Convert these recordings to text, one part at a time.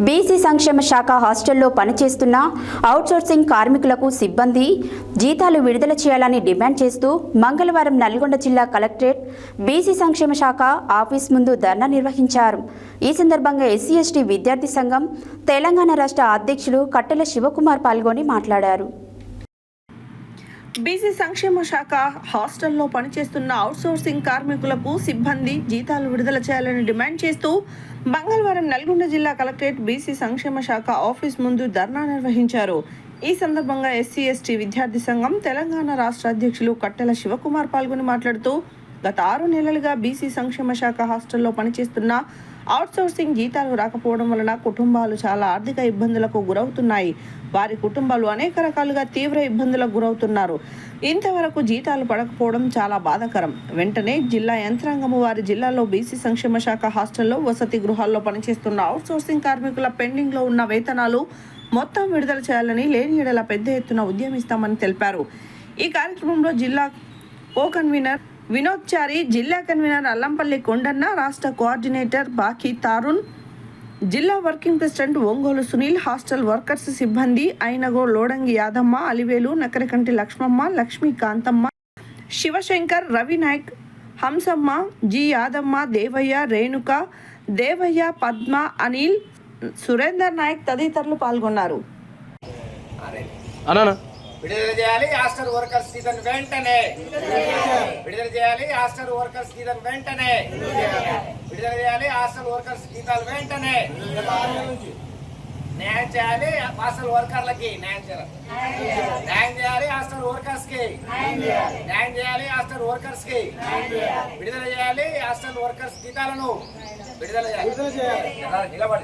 BC సంక్షేమ శాఖ హాస్టల్లో పనిచేస్తున్న అవుట్సోర్సింగ్ కార్మికులకు సిబ్బంది జీతాలు విడుదల చేయాలని డిమాండ్ చేస్తూ మంగళవారం నల్గొండ జిల్లా కలెక్టరేట్ బీసీ సంక్షేమ శాఖ ఆఫీస్ ముందు ధర్నా నిర్వహించారు. ఈ సందర్భంగా ఎస్సీ ఎస్టీ విద్యార్థి సంఘం తెలంగాణ రాష్ట్ర అధ్యక్షులు కట్టెల శివకుమార్ పాల్గొని మాట్లాడారు. బీసీ సంక్షేమ శాఖ హాస్టల్లో పనిచేస్తున్న అవుట్సోర్సింగ్ కార్మికులకు సిబ్బంది జీతాలు విడుదల చేయాలని డిమాండ్ చేస్తూ మంగళవారం నల్గొండ జిల్లా కలెక్టరేట్ బీసీ సంక్షేమ శాఖ ఆఫీస్ ముందు ధర్నా నిర్వహించారు. ఈ సందర్భంగా ఎస్సీ ఎస్టీ విద్యార్థి సంఘం తెలంగాణ రాష్ట్ర అధ్యక్షులు కట్టెల శివకుమార్ పాల్గొని మాట్లాడుతూ గత 6 నెలలుగా బీసీ సంక్షేమ శాఖ హాస్టల్లో పనిచేస్తున్న అవుట్సోర్సింగ్ జీతాలు రాకపోవడం వలన కుటుంబాలు చాలా ఆర్థిక ఇబ్బందులకు గురవుతున్నాయి. వారి కుటుంబాలు అనేక రకాలుగా తీవ్ర ఇబ్బందులకు గురవుతున్నారు. ఇంతవరకు జీతాలు పడకపోవడం చాలా బాధాకరం. వెంటనే జిల్లా యంత్రాంగము వారి జిల్లాలో బీసీ సంక్షేమ శాఖ హాస్టల్లో వసతి గృహాల్లో పనిచేస్తున్న అవుట్సోర్సింగ్ కార్మికుల పెండింగ్లో ఉన్న వేతనాలు మొత్తం విడుదల చేయాలని, లేని ఎడల పెద్ద ఎత్తున ఉద్యమిస్తామని తెలిపారు. ఈ కార్యక్రమంలో జిల్లా కో కన్వీనర్ వినోద్ చారి, జిల్లా కన్వీనర్ అల్లంపల్లి కొండన్న, రాష్ట్ర కోఆర్డినేటర్ బాకీ తారుణ్, జిల్లా working president Ongole Sunil, hostel workers సిబ్బంది ఐనగో లోడంగి యాదమ్మ, అలివేలు, నకరికంటి లక్ష్మమ్మ, లక్ష్మీ కాంతమ్మ, శివశంకర్, రవి నాయక్, హంసమ్మ, జి యాదమ్మ, దేవయ్య, రేణుక, దేవయ్య, పద్మ, అనిల్, సురేందర్ నాయక్ తదితరులు పాల్గొన్నారు. విడుదల చేయాలి హాస్టల్ వర్కర్స్ జీతం వెంటనే. విడుదల చేయాలి హాస్టల్ వర్కర్స్ జీతం వెంటనే. విడుదల చేయాలి హాస్టల్ వర్కర్స్ జీతాలు వెంటనే. న్యాయం చేయాలి హాస్టల్ వర్కర్లకి, న్యాయం చేయాలి హాస్టల్ వర్కర్స్ కి, న్యాయం చేయాలి హాస్టల్ వర్కర్స్ కి. విడుదల చేయాలి హాస్టల్ వర్కర్స్ జీతాలను విడుదల చేయాలి.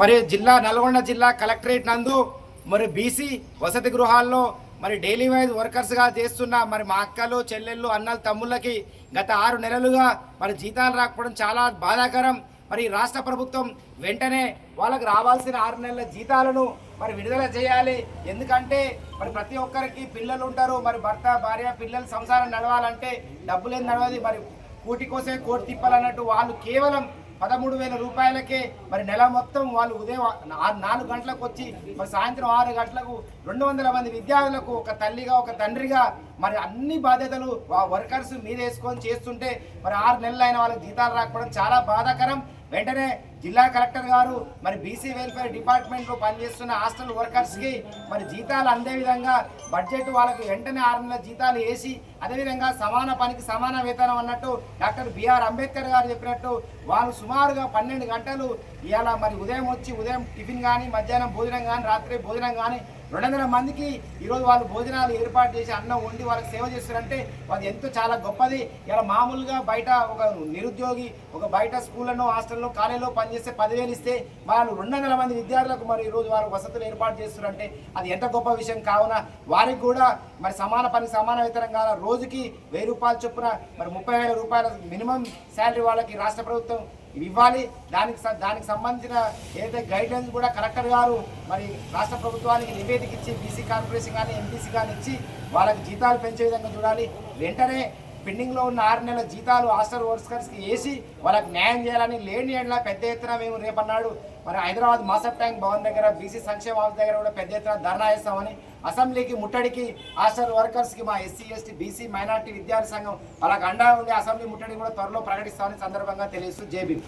మరి నల్గొండ జిల్లా కలెక్టరేట్ నందు మరి బీసీ వసతి గృహాల్లో మరి డైలీ వైజ్ వర్కర్స్గా చేస్తున్న మరి మా అక్కలు, చెల్లెళ్ళు, అన్నలు, తమ్ముళ్ళకి గత 6 నెలలుగా మరి జీతాలు రాకపోవడం చాలా బాధాకరం. మరి రాష్ట్ర ప్రభుత్వం వెంటనే వాళ్ళకి రావాల్సిన 6 నెలల జీతాలను మరి విడుదల చేయాలి. ఎందుకంటే మరి ప్రతి ఒక్కరికి పిల్లలు ఉంటారు. మరి భర్త, భార్య, పిల్లలు సంసారం నడవాలంటే డబ్బులేం నడవది. మరి కూటి కోసే కోటి తిప్పాలన్నట్టు వాళ్ళు కేవలం 13,000 రూపాయలకే మరి నెల మొత్తం వాళ్ళు ఉదయం 4 గంటలకు వచ్చి మరి సాయంత్రం 6 గంటలకు 200 మంది విద్యార్థులకు ఒక తల్లిగా, ఒక తండ్రిగా మరి అన్ని బాధ్యతలు వర్కర్స్ మీద వేసుకొని చేస్తుంటే మరి 6 నెలలు అయిన వాళ్ళకి జీతాలు రాకపోవడం చాలా బాధాకరం. వెంటనే జిల్లా కలెక్టర్ గారు మరి బీసీ వెల్ఫేర్ డిపార్ట్మెంట్లో పనిచేస్తున్న హాస్టల్ వర్కర్స్కి మరి జీతాలు అందే విధంగా బడ్జెట్ వాళ్ళకి వెంటనే 6 నెలల జీతాలు వేసి, అదేవిధంగా సమాన పనికి సమాన వేతనం అన్నట్టు డాక్టర్ బిఆర్ అంబేద్కర్ గారు చెప్పినట్టు వాళ్ళు సుమారుగా 12 గంటలు ఇవాళ మరి ఉదయం టిఫిన్ కానీ, మధ్యాహ్నం భోజనం కానీ, రాత్రి భోజనం కానీ 200 మందికి ఈరోజు వాళ్ళు భోజనాలు ఏర్పాటు చేసి అన్నం వండి వాళ్ళకి సేవ చేస్తారంటే అది ఎంతో చాలా గొప్పది. ఇలా మామూలుగా బయట ఒక నిరుద్యోగి ఒక బయట స్కూళ్ళలో, హాస్టల్లో, కాలేజీలో పనిచేస్తే 10,000 ఇస్తే వాళ్ళు 200 మంది విద్యార్థులకు మరి ఈరోజు వారు వసతులు ఏర్పాటు చేస్తారంటే అది ఎంత గొప్ప విషయం. కావున వారికి కూడా మరి సమాన పనికి సమాన వేతనం కాల రోజుకి 1000 రూపాయలు చొప్పున మరి 30,000 రూపాయల మినిమం శాలరీ వాళ్ళకి రాష్ట్ర ప్రభుత్వం ఇవ్వాలి. దానికి సంబంధించిన ఏదైతే గైడ్లైన్స్ కూడా కలెక్టర్ గారు మరి రాష్ట్ర ప్రభుత్వానికి నివేదిక ఇచ్చి బీసీ కార్పొరేషన్ కానీ, ఎంపీసీ కానీ ఇచ్చి వాళ్ళకి జీతాలు పెంచే విధంగా చూడాలి. వెంటనే పెండింగ్లో ఉన్న 6 నెలల జీతాలు హాస్టల్ వర్కర్స్కి వేసి వాళ్ళకి న్యాయం చేయాలని, లేని ఏళ్ళ పెద్ద ఎత్తున మేము రేపన్నాడు మరి హైదరాబాద్ మాసప్ ట్యాంక్ భవన్ దగ్గర బీసీ సంక్షేమ ఆఫీస్ దగ్గర కూడా పెద్ద ఎత్తున ధర్నా చేస్తామని, అసెంబ్లీకి ముట్టడికి హాస్టల్ వర్కర్స్కి మా ఎస్సీ ఎస్టీ బీసీ మైనార్టీ విద్యార్థి సంఘం వాళ్ళకి అండా ఉండి అసెంబ్లీ ముట్టడి కూడా త్వరలో ప్రకటిస్తామని సందర్భంగా తెలియజేస్తూ జై భీమ్.